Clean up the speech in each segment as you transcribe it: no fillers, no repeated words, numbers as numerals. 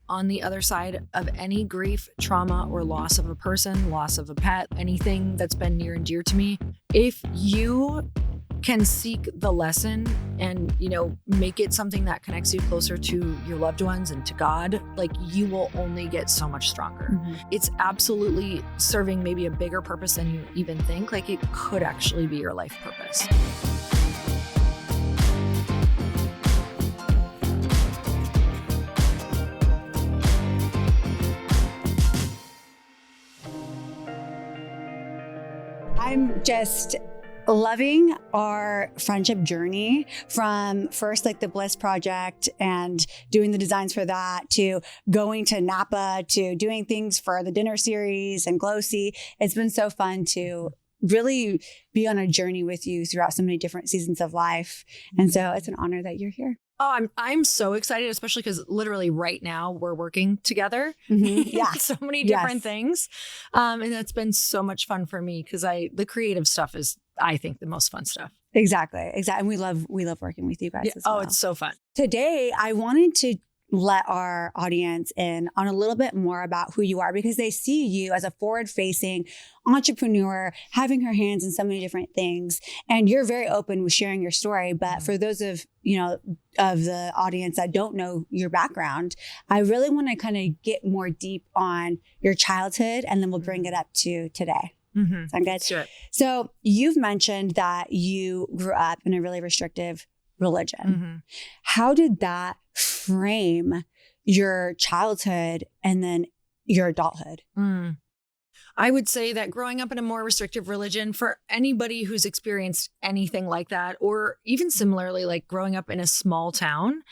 on the other side of any grief, trauma, or loss of a person, loss of a pet, anything that's been near and dear to me, if you can seek the lesson and, make it something that connects you closer to your loved ones and to God, like you will only get so much stronger. Mm-hmm. It's absolutely serving maybe a bigger purpose than you even think. Like it could actually be your life purpose. I'm just loving our friendship journey from first like the Bliss Project and doing the designs for that to going to Napa to doing things for the dinner series and Glossy. It's been so fun to really be on a journey with you throughout so many different seasons of life. And so it's an honor that you're here. Oh, I'm so excited, especially because literally right now we're working together. Mm-hmm. Yeah. So many different things. And that's been so much fun for me because the creative stuff is, I think, the most fun stuff. Exactly. And we love working with you guys as well. Oh, it's so fun. Today, I wanted to let our audience in on a little bit more about who you are because they see you as a forward-facing entrepreneur, having her hands in so many different things. And you're very open with sharing your story. But for those of the audience that don't know your background, I really want to kind of get more deep on your childhood and then we'll bring it up to today. Mm-hmm. Sound good? Sure. So you've mentioned that you grew up in a really restrictive religion. Mm-hmm. How did that frame your childhood and then your adulthood? I would say that growing up in a more restrictive religion, for anybody who's experienced anything like that, or even similarly, like growing up in a small town,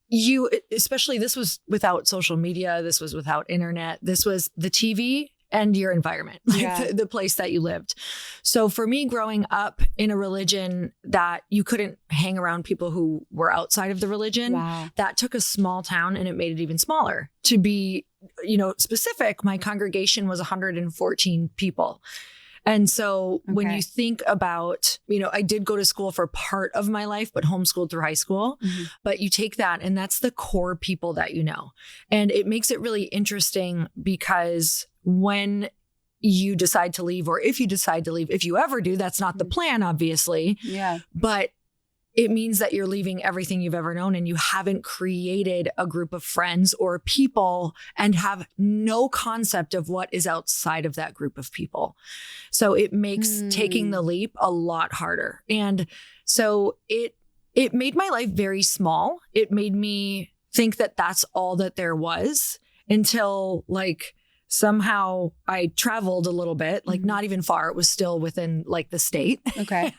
you, especially this was without social media, this was without internet, this was the TV and your environment, like the place that you lived. So for me, growing up in a religion that you couldn't hang around people who were outside of the religion, that took a small town and it made it even smaller. To be, specific, my congregation was 114 people. And so when you think about, I did go to school for part of my life, but homeschooled through high school. Mm-hmm. But you take that and that's the core people that you know. And it makes it really interesting because when you decide to leave, or if you decide to leave, if you ever do, that's not the plan, obviously. Yeah. But it means that you're leaving everything you've ever known and you haven't created a group of friends or people and have no concept of what is outside of that group of people. So it makes taking the leap a lot harder. And so it made my life very small. It made me think that that's all that there was until somehow I traveled a little bit, not even far. It was still within the state. Okay.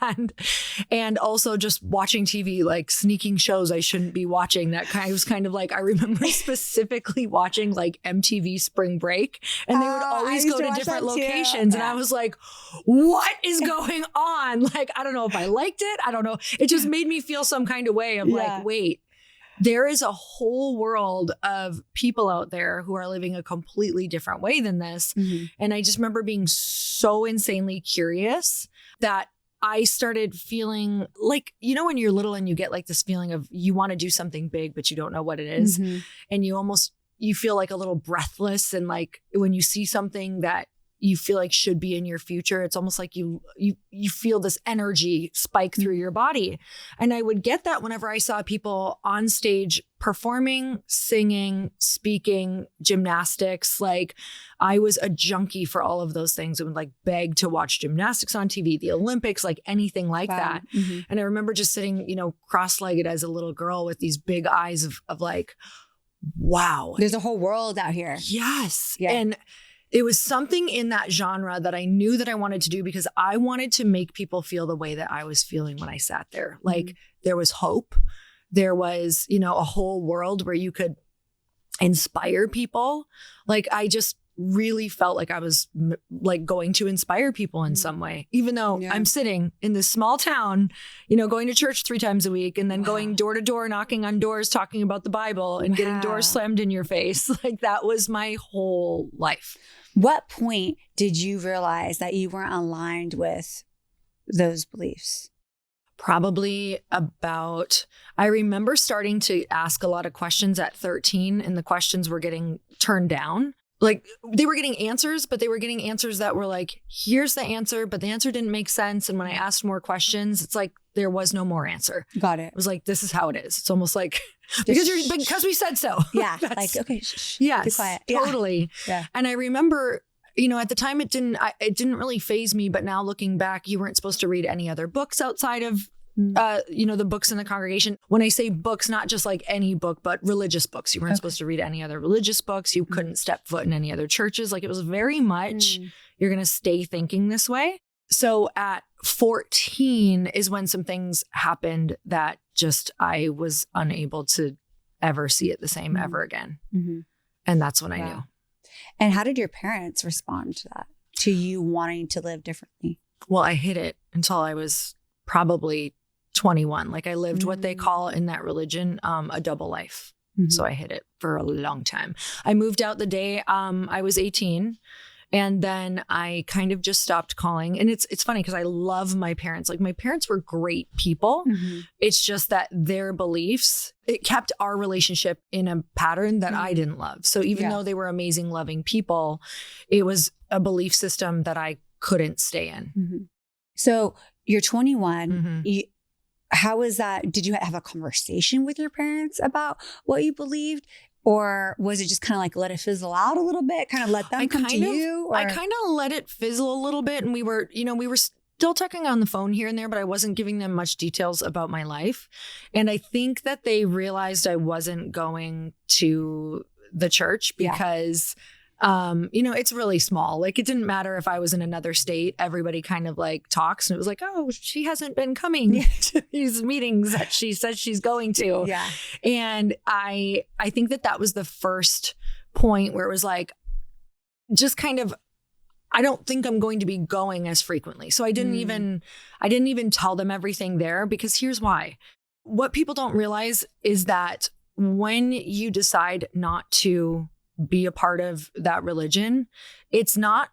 and also just watching TV, sneaking shows I shouldn't be watching. That was kind of I remember specifically watching MTV Spring Break, and they would always go to different locations. And I was like, what is going on? I don't know if I liked it. I don't know. It just made me feel some kind of way of wait. There is a whole world of people out there who are living a completely different way than this. Mm-hmm. And I just remember being so insanely curious that I started feeling when you're little and you get this feeling of you want to do something big, but you don't know what it is. Mm-hmm. And you feel a little breathless. And when you see something that you feel should be in your future, it's almost like you feel this energy spike through your body. And I would get that whenever I saw people on stage performing, singing, speaking, gymnastics. I was a junkie for all of those things. I would beg to watch gymnastics on TV, the Olympics, anything like that. Mm-hmm. And I remember just sitting, cross-legged as a little girl with these big eyes of wow. There's a whole world out here. Yes. Yeah. And it was something in that genre that I knew that I wanted to do because I wanted to make people feel the way that I was feeling when I sat there. There was hope. There was, a whole world where you could inspire people. I just really felt like I was going to inspire people in some way, even though I'm sitting in this small town, going to church 3 times a week and then going door to door, knocking on doors, talking about the Bible and getting doors slammed in your face. That was my whole life. What point did you realize that you weren't aligned with those beliefs? probably about, I remember starting to ask a lot of questions at 13 and the questions were getting turned down. Like they were getting answers, but they were getting answers that were like, here's the answer, but the answer didn't make sense. And when I asked more questions, it's like, there was no more answer. Got it. It was like, this is how it is. It's almost like, because we said so. Yeah. Like, okay. Yes, be quiet. Totally. Yeah. And I remember, at the time it didn't really faze me, but now looking back, you weren't supposed to read any other books outside of the books in the congregation. When I say books, not just like any book, but religious books. You weren't supposed to read any other religious books. You couldn't step foot in any other churches. Like it was very much, you're going to stay thinking this way. So at 14 is when some things happened that just, I was unable to ever see it the same ever again. Mm-hmm. And that's when I knew. And how did your parents respond to that? To you wanting to live differently? Well, I hid it until I was probably 21. Like I lived what they call in that religion, a double life. Mm-hmm. So I hid it for a long time. I moved out the day I was 18. And then I kind of just stopped calling. And it's funny because I love my parents. Like my parents were great people. Mm-hmm. It's just that their beliefs, it kept our relationship in a pattern that I didn't love. So even though they were amazing, loving people, it was a belief system that I couldn't stay in. Mm-hmm. So you're 21. How was that? Did you have a conversation with your parents about what you believed? Or was it just kind of like let it fizzle out a little bit, kind of let them come to you? Or? I kind of let it fizzle a little bit. And we were still talking on the phone here and there, but I wasn't giving them much details about my life. And I think that they realized I wasn't going to the church because, it's really small. Like it didn't matter if I was in another state, everybody kind of like talks and it was like, oh, she hasn't been coming to these meetings that she says she's going to. Yeah. And I think that was the first point where it was like, just kind of, I don't think I'm going to be going as frequently. So I didn't even tell them everything there because here's why. What people don't realize is that when you decide not to be a part of that religion, it's not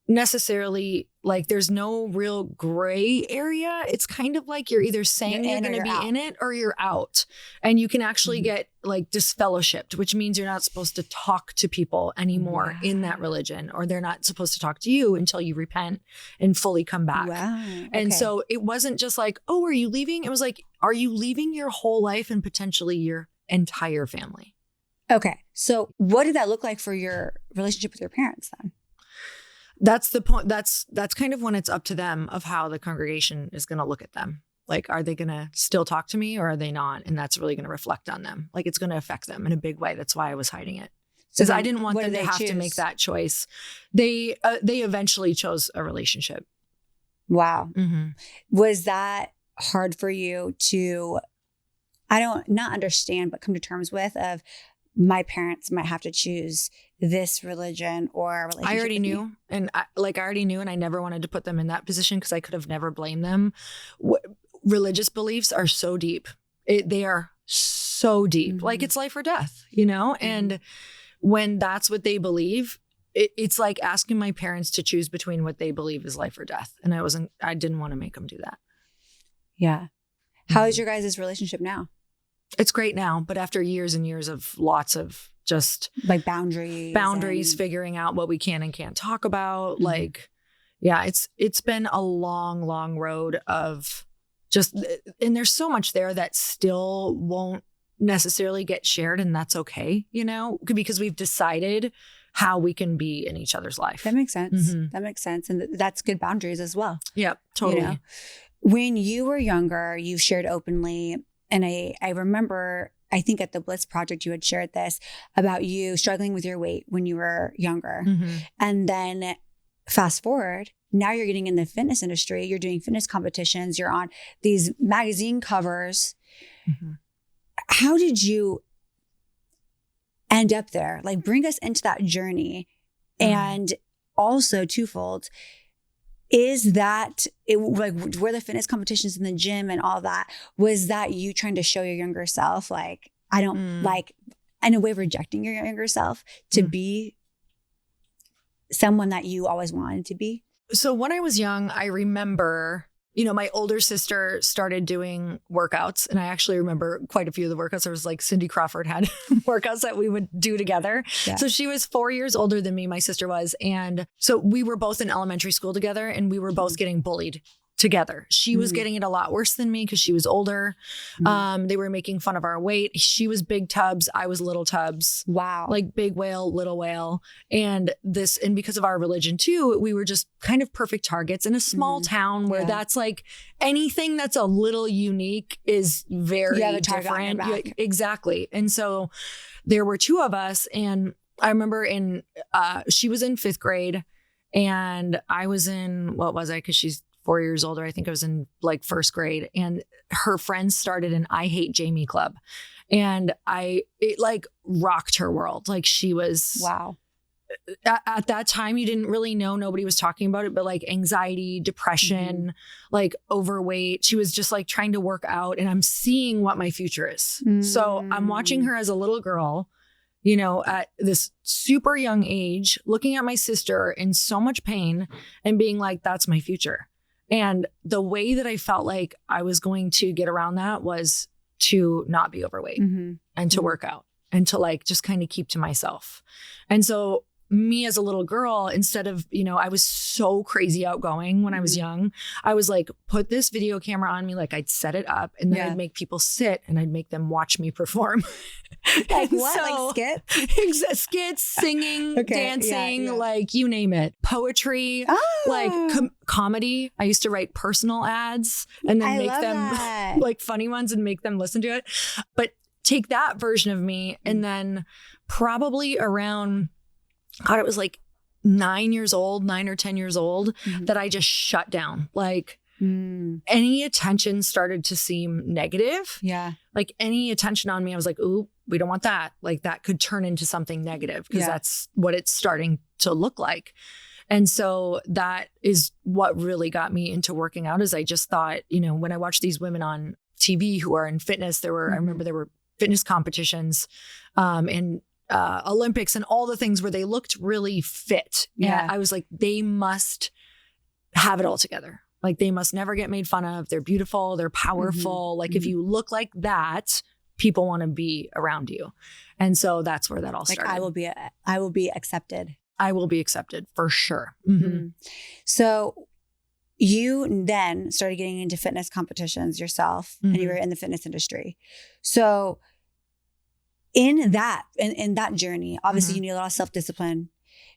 necessarily like there's no real gray area. It's kind of like you're either saying you're going to be in it or you're out. And you can actually get like disfellowshipped, which means you're not supposed to talk to people anymore in that religion, or they're not supposed to talk to you until you repent and fully come back. Wow. Okay. And so it wasn't just like, oh, are you leaving? It was like, are you leaving your whole life and potentially your entire family? Okay. So what did that look like for your relationship with your parents then? That's the point. That's kind of when it's up to them of how the congregation is going to look at them. Like, are they going to still talk to me or are they not? And that's really going to reflect on them. Like it's going to affect them in a big way. That's why I was hiding it. Because I didn't want them to have to make that choice. They eventually chose a relationship. Wow. Mm-hmm. Was that hard for you to, not understand, but come to terms with of, my parents might have to choose this religion or relationship? I already knew. And I already knew, and I never wanted to put them in that position because I could have never blamed them. Religious beliefs are so deep. They are so deep. Mm-hmm. Like it's life or death, Mm-hmm. And when that's what they believe, it's like asking my parents to choose between what they believe is life or death. And I didn't want to make them do that. Yeah. How is your guys' relationship now? It's great now, but after years and years of lots of just like boundaries, figuring out what we can and can't talk about. Mm-hmm. Like, yeah, it's been a long, long road of just, and there's so much there that still won't necessarily get shared, and that's okay, because we've decided how we can be in each other's life. That makes sense. Mm-hmm. That makes sense. And that's good boundaries as well. Yep, totally. When you were younger, you shared openly. And I remember, I think at the Bliss Project, you had shared this about you struggling with your weight when you were younger. Mm-hmm. And then fast forward, now you're getting in the fitness industry. You're doing fitness competitions. You're on these magazine covers. Mm-hmm. How did you end up there? Like bring us into that journey. Mm-hmm. And also twofold, is that like were the fitness competitions in the gym and all that, was that you trying to show your younger self, like, I don't like, in a way, rejecting your younger self to be someone that you always wanted to be? So when I was young, I remember my older sister started doing workouts, and I actually remember quite a few of the workouts. There was like Cindy Crawford had workouts that we would do together. Yeah. So she was 4 years older than me, my sister was. And so we were both in elementary school together, and we were both getting bullied together. She was getting it a lot worse than me because she was older. They were making fun of our weight. She was big tubs. I was little tubs. Wow. Like big whale, little whale. And because of our religion too, we were just kind of perfect targets in a small town where that's like anything that's a little unique is very different. Exactly. And so there were two of us, and I remember she was in 5th grade and I was in, what was I? Because she's 4 years older. I think I was in like 1st grade, and her friends started an I Hate Jamie club, and it like rocked her world. Like she was, wow. At that time, you didn't really know, nobody was talking about it, but like anxiety, depression, like overweight. She was just like trying to work out, and I'm seeing what my future is. So I'm watching her as a little girl, at this super young age, looking at my sister in so much pain and being like, that's my future. And the way that I felt like I was going to get around that was to not be overweight and to work out and to like just kind of keep to myself. And so me as a little girl, instead of, I was so crazy outgoing when I was young. I was like, put this video camera on me. Like I'd set it up, and then I'd make people sit and I'd make them watch me perform. Like what? Like skits? Skits, singing, dancing, like you name it. Poetry, like comedy. I used to write personal ads and then make them like funny ones and make them listen to it. But take that version of me, and then probably around, God, it was like 9 or 10 years old that I just shut down. Like any attention started to seem negative. Yeah. Like any attention on me, I was like, ooh, we don't want that. Like that could turn into something negative, because that's what it's starting to look like. And so that is what really got me into working out, is I just thought, when I watched these women on TV who are in fitness, I remember there were fitness competitions, and Olympics and all the things where they looked really fit. Yeah. And I was like, they must have it all together. Like they must never get made fun of. They're beautiful. They're powerful. Like if you look like that, people want to be around you. And so that's where that all started. Like I will be accepted. I will be accepted for sure. So you then started getting into fitness competitions yourself, and you were in the fitness industry. So in that journey, obviously you need a lot of self-discipline.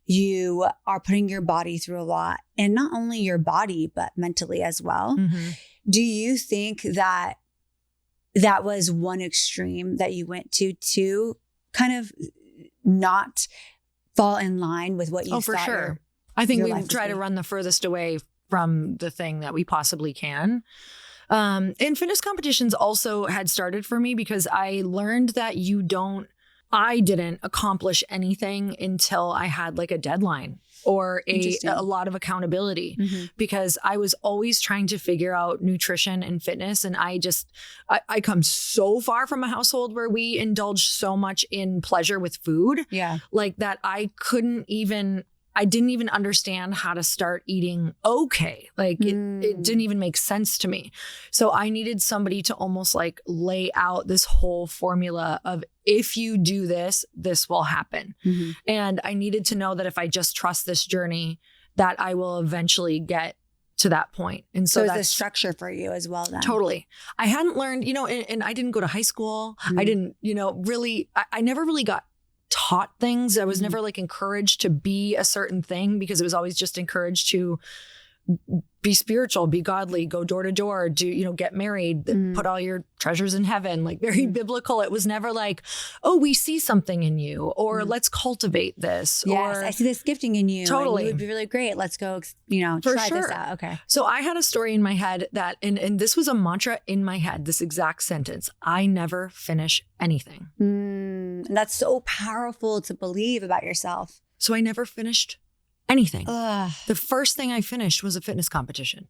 You are putting your body through a lot, and not only your body, but mentally as well. Do you think that was one extreme that you went to kind of not fall in line with what you thought? For sure. I think we try to run the furthest away from the thing that we possibly can. And fitness competitions also had started for me because I learned that I didn't accomplish anything until I had like a deadline or a lot of accountability, because I was always trying to figure out nutrition and fitness. And I come so far from a household where we indulge so much in pleasure with food. Yeah. Like that I didn't even understand how to start eating okay. Like it didn't even make sense to me. So I needed somebody to almost like lay out this whole formula of, if you do this, this will happen. And I needed to know that if I just trust this journey, that I will eventually get to that point. And so that's the structure for you as well then. Totally. I hadn't learned, and I didn't go to high school. I didn't, really, I never really got taught things. I was never like encouraged to be a certain thing, because it was always just encouraged to be spiritual, be godly, go door to door, get married, put all your treasures in heaven, like very biblical. It was never like, oh, we see something in you, or let's cultivate this. Yes, or I see this gifting in you. Totally. And you would be really great. Let's go, try this out. Okay. So I had a story in my head that, and this was a mantra in my head, this exact sentence: I never finish anything. And that's so powerful to believe about yourself. So I never finished anything. Ugh. The first thing I finished was a fitness competition.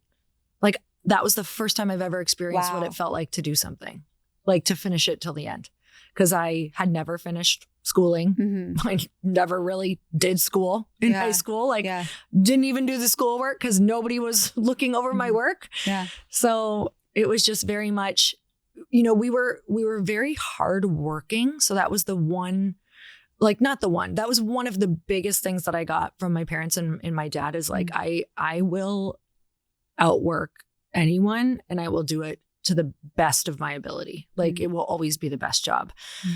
Like that was the first time I've ever experienced what it felt like to do something, like to finish it till the end. Because I had never finished schooling. Mm-hmm. I never really did school in high school. Like didn't even do the schoolwork because nobody was looking over my work. Yeah. So it was just very much, you know, we were very hardworking. So that was the one, like not the one, that was one of the biggest things that I got from my parents and my dad is like, I will outwork anyone and I will do it to the best of my ability. Like it will always be the best job.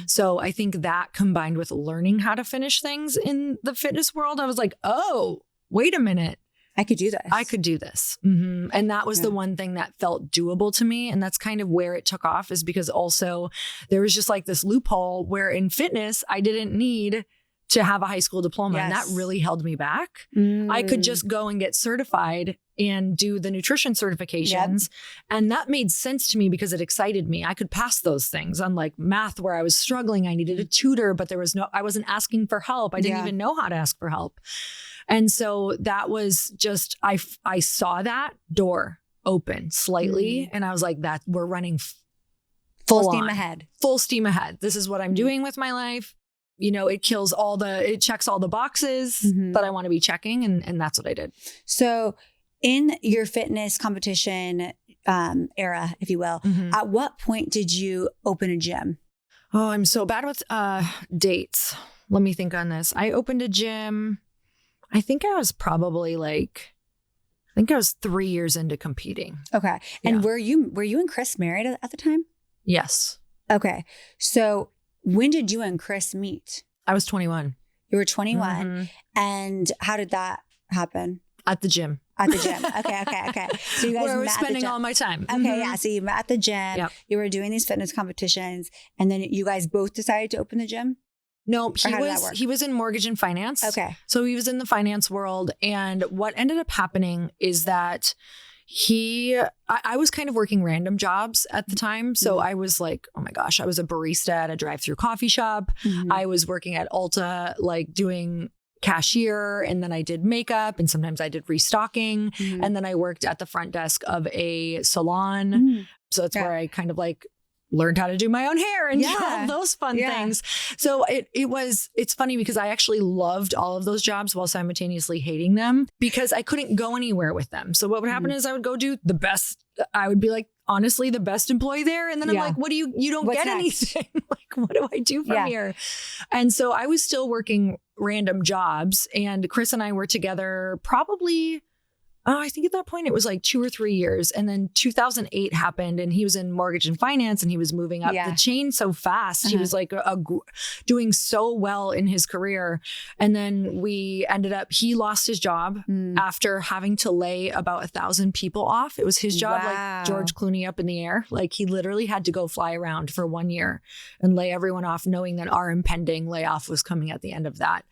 So I think that combined with learning how to finish things in the fitness world, I was like, oh, wait a minute. I could do this. I could do this. Mm-hmm. And that was the one thing that felt doable to me. And that's kind of where it took off is because also there was just like this loophole where in fitness, I didn't need to have a high school diploma. And that really held me back. I could just go and get certified and do the nutrition certifications. And that made sense to me because it excited me. I could pass those things. Unlike math where I was struggling, I needed a tutor, but I wasn't asking for help. I didn't even know how to ask for help. And so that was just, I saw that door open slightly and I was like, we're running full steam ahead. Full steam ahead. This is what I'm doing with my life. You know, it checks all the boxes that I want to be checking. And that's what I did. So in your fitness competition era, if you will, at what point did you open a gym? Oh, I'm so bad with dates. Let me think on this. I opened a gym. I think I was probably 3 years into competing. Okay. And were you and Chris married at the time? Yes. Okay. So when did you and Chris meet? I was 21. You were 21. And how did that happen? At the gym. At the gym. Okay. So you guys where I was spending all my time. Okay, yeah. So you met at the gym. Yep. You were doing these fitness competitions, and then you guys both decided to open the gym? No, he was in mortgage and finance. Okay. So he was in the finance world. And what ended up happening is that I was kind of working random jobs at the time. So I was like, oh my gosh, I was a barista at a drive-through coffee shop. I was working at Ulta, like doing cashier, and then I did makeup, and sometimes I did restocking. And then I worked at the front desk of a salon. So that's where I kind of like learned how to do my own hair and all those fun things. So it's funny because I actually loved all of those jobs while simultaneously hating them because I couldn't go anywhere with them. So what would happen is I would go do the best. I would be like, honestly, the best employee there. And then I'm like, you don't get anything. Like, what do I do from here? And so I was still working random jobs, and Chris and I were together probably, I think at that point it was like 2 or 3 years. And then 2008 happened and he was in mortgage and finance and he was moving up the chain so fast. He was like doing so well in his career. And then he lost his job after having to lay about 1,000 people off. It was his job, like George Clooney up in the air. Like he literally had to go fly around for 1 year and lay everyone off, knowing that our impending layoff was coming at the end of that.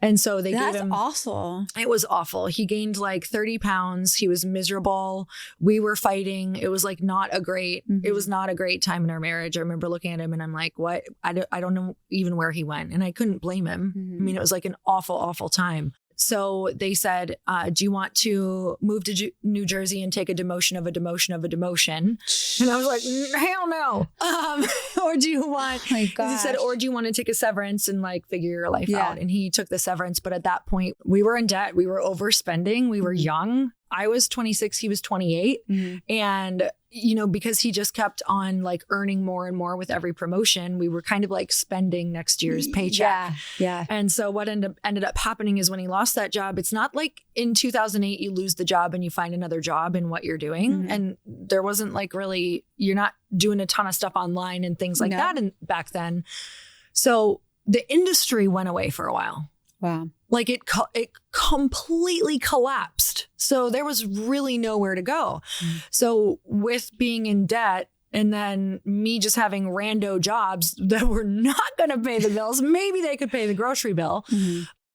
And so they gave him. That's awful. It was awful. He gained like 30 pounds. He was miserable. We were fighting. It was like it was not a great time in our marriage. I remember looking at him and I'm like, what? I don't know even where he went. And I couldn't blame him. I mean, it was like an awful, awful time. So they said, do you want to move to New Jersey and take a demotion of a demotion of a demotion? And I was like, hell no. Or do you want, he said, or do you want to take a severance and like figure your life out? And he took the severance. But at that point, we were in debt. We were overspending. We were young. I was 26. He was 28. And, you know, because he just kept on like earning more and more with every promotion, we were kind of like spending next year's paycheck. Yeah. And so what ended up happening is when he lost that job, it's not like in 2008, you lose the job and you find another job in what you're doing. And there wasn't like really, you're not doing a ton of stuff online and things like that back then. So the industry went away for a while. Wow. Like it completely collapsed. So there was really nowhere to go. So with being in debt and then me just having rando jobs that were not going to pay the bills, maybe they could pay the grocery bill.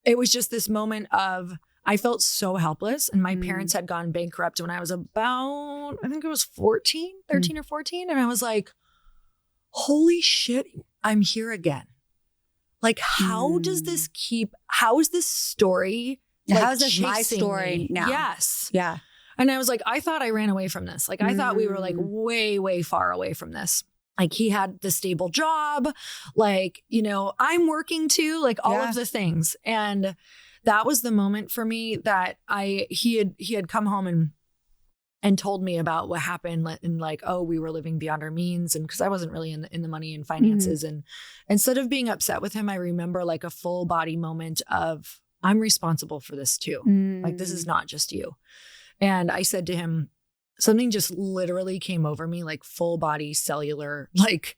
It was just this moment of, I felt so helpless. And my parents had gone bankrupt when I was about, I think it was 13 or 14. And I was like, holy shit, I'm here again. Like, how is this story? How is this my story now? Yes. Yeah. And I was like, I thought I ran away from this. Like, I thought we were like way, way far away from this. Like he had the stable job, like, I'm working too, like all of the things. And that was the moment for me that he had come home and told me about what happened, and like, oh, we were living beyond our means. And because I wasn't really in the money and finances. And instead of being upset with him, I remember like a full body moment of, I'm responsible for this too. Like, this is not just you. And I said to him, something just literally came over me, like full body cellular, like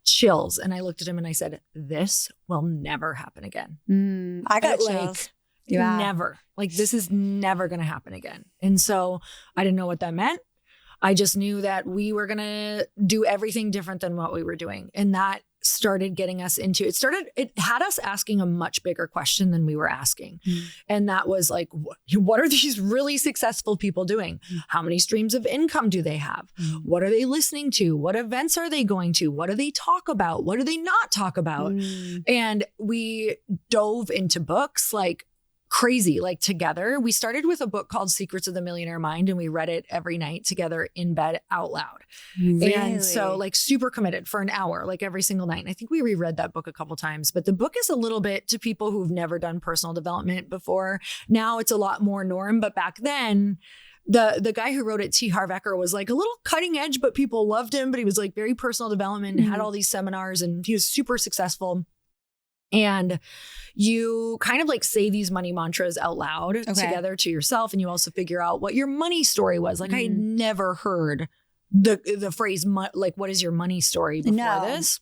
chills. And I looked at him and I said, this will never happen again. I got chills. Never. Like, this is never going to happen again. And so I didn't know what that meant. I just knew that we were going to do everything different than what we were doing. And that started getting us into it had us asking a much bigger question than we were asking. And that was like, what are these really successful people doing? How many streams of income do they have? What are they listening to? What events are they going to? What do they talk about? What do they not talk about? And we dove into books like crazy, like together. We started with a book called Secrets of the Millionaire Mind, and we read it every night together in bed out loud. Really? And so like super committed for an hour, like every single night. And I think we reread that book a couple times, but the book is a little bit to people who've never done personal development before. Now it's a lot more norm, but back then the guy who wrote it, T. Harv Eker, was like a little cutting edge, but people loved him. But he was like very personal development and had all these seminars, and he was super successful. And you kind of like say these money mantras out loud together to yourself. And you also figure out what your money story was. Like I had never heard the phrase, like, what is your money story before this?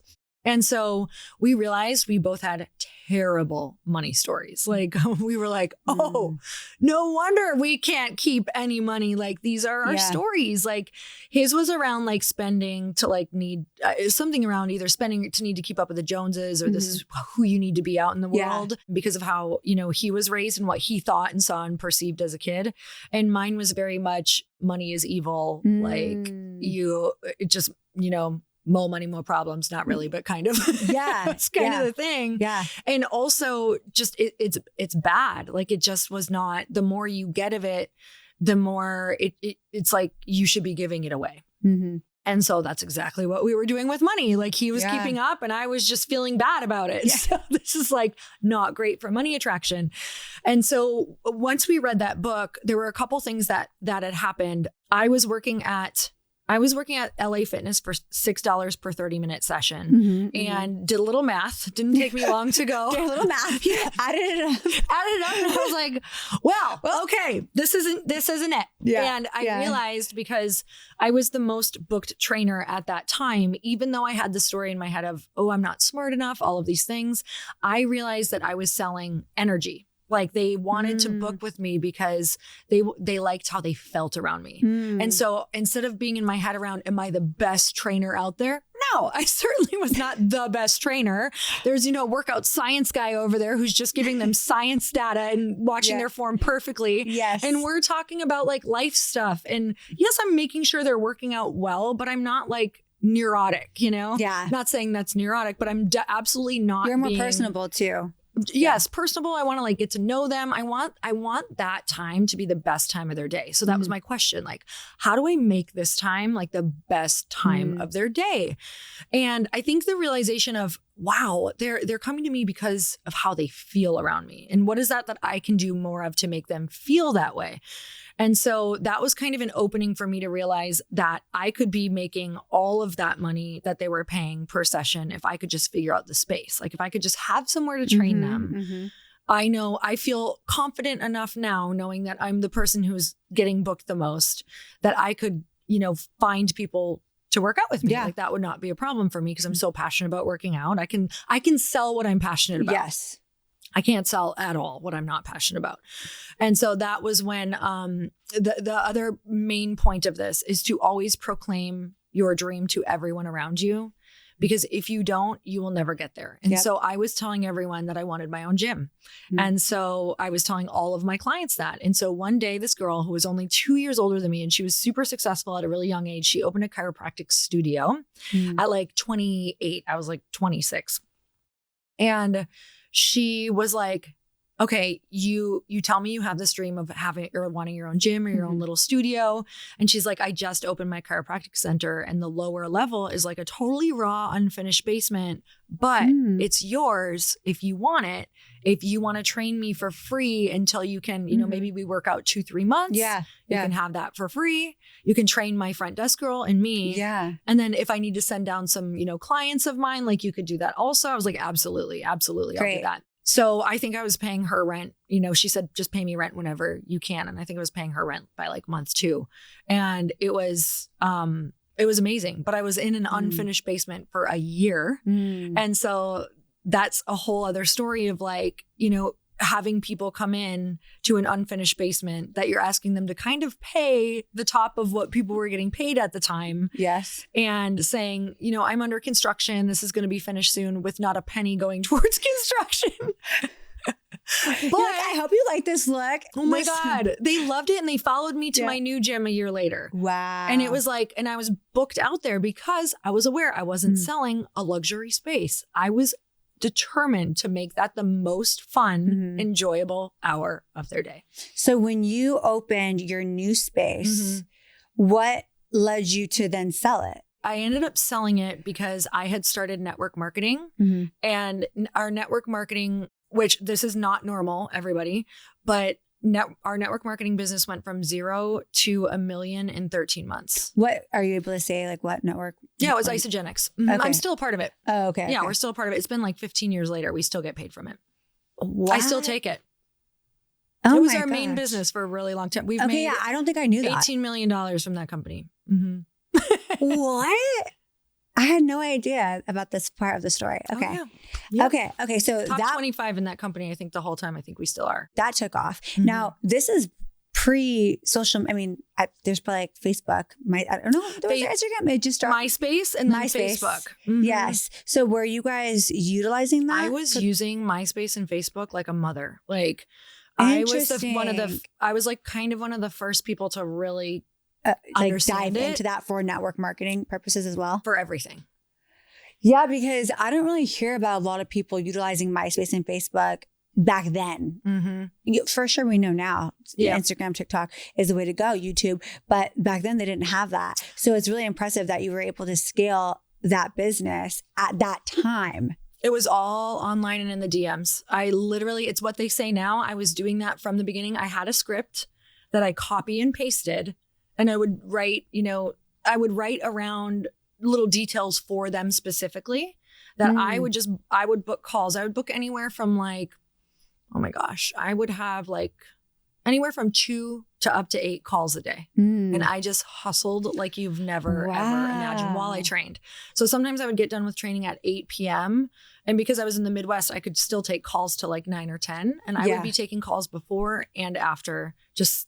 And so we realized we both had terrible money stories. Like we were like, oh, no wonder we can't keep any money. Like these are our stories. Like his was around like spending to like need something around either spending to need to keep up with the Joneses, or this is who you need to be out in the world because of how, he was raised and what he thought and saw and perceived as a kid. And mine was very much money is evil. Like it just, more money, more problems. Not really, but kind of. It's kind of the thing. And also just it's bad. Like it just was not, the more you get of it, the more it's like you should be giving it away. And so that's exactly what we were doing with money. Like he was keeping up and I was just feeling bad about it. So this is like not great for money attraction. And so once we read that book, there were a couple things that had happened. I was working at LA Fitness for $6 per 30-minute session and did a little math. Didn't take me long to go. Did a little math. Added it up. And I was like, well, okay, this isn't it. And I realized, because I was the most booked trainer at that time, even though I had the story in my head of, oh, I'm not smart enough, all of these things, I realized that I was selling energy. Like they wanted to book with me because they liked how they felt around me. And so instead of being in my head around, am I the best trainer out there? No, I certainly was not the best trainer. There's, workout science guy over there who's just giving them science data and watching their form perfectly. Yes. And we're talking about like life stuff. And yes, I'm making sure they're working out well, but I'm not like neurotic, Not saying that's neurotic, but I'm absolutely not. You're more personable too. Yes, personable. I want to like get to know them. I want that time to be the best time of their day. So that was my question. Like, how do I make this time like the best time of their day? And I think the realization of, wow, they're coming to me because of how they feel around me. And what is that I can do more of to make them feel that way? And so that was kind of an opening for me to realize that I could be making all of that money that they were paying per session if I could just figure out the space. Like if I could just have somewhere to train them. I feel confident enough now knowing that I'm the person who's getting booked the most, that I could, find people to work out with me. Like that would not be a problem for me because I'm so passionate about working out. I can sell what I'm passionate about. Yes. I can't sell at all what I'm not passionate about. And so that was when the other main point of this is to always proclaim your dream to everyone around you, because if you don't, you will never get there. And so I was telling everyone that I wanted my own gym. And so I was telling all of my clients that. And so one day, this girl who was only 2 years older than me, and she was super successful at a really young age, she opened a chiropractic studio at like 28. I was like 26. And she was like, okay, you tell me you have this dream of having or wanting your own gym or your own little studio. And she's like, I just opened my chiropractic center and the lower level is like a totally raw, unfinished basement, but it's yours if you want it. If you want to train me for free until you can, you know, maybe we work out 2-3 months. You can have that for free. You can train my front desk girl and me. And then if I need to send down some, you know, clients of mine, like you could do that also. I was like, absolutely. I'll do that. So I think I was paying her rent. You know, she said, just pay me rent whenever you can. And I think I was paying her rent by like month 2. And it was amazing. But I was in an unfinished basement for a year. And so that's a whole other story of like, you know, having people come in to an unfinished basement that you're asking them to kind of pay the top of what people were getting paid at the time. And saying, you know, I'm under construction. This is going to be finished soon with not a penny going towards construction. But like, I hope you like this look. Oh my God. They loved it. And they followed me to my new gym a year later. Wow. And it was like, and I was booked out there because I was aware I wasn't selling a luxury space. I was determined to make that the most fun, enjoyable hour of their day. So when you opened your new space, what led you to then sell it? I ended up selling it because I had started network marketing and our network marketing, which this is not normal, everybody, but our network marketing business went from 0 to $1 million in 13 months. What are you able to say? Like what network? Yeah, it was Isogenics. Okay. I'm still a part of it. Oh, okay. Yeah, we're still a part of it. It's been like 15 years later. We still get paid from it. What? I still take it. Oh, it was our main business for a really long time. We've made I don't think I knew that. $18 million from that company. What? I had no idea about this part of the story. Okay. Oh, yeah. Okay. So top 25 in that company, I think the whole time, I think we still are. That took off. Now, this is pre-social. I mean, there's probably like Facebook. I don't know. There was Instagram. It just started. MySpace and then Facebook. Yes. So were you guys utilizing that? I was using MySpace and Facebook like a mother. Like I was I was like kind of one of the first people to really like dive into that for network marketing purposes as well. For everything. Yeah, because I don't really hear about a lot of people utilizing MySpace and Facebook back then. For sure, we know now Instagram, TikTok is the way to go, YouTube. But back then they didn't have that. So it's really impressive that you were able to scale that business at that time. It was all online and in the DMs. It's what they say now. I was doing that from the beginning. I had a script that I copy and pasted. And I would write, around little details for them specifically that I would book calls. I would book anywhere from like, oh my gosh, I would have like anywhere from 2 to up to 8 calls a day. And I just hustled like you've never, ever imagined while I trained. So sometimes I would get done with training at 8 p.m. And because I was in the Midwest, I could still take calls to like 9 or 10. And I would be taking calls before and after, just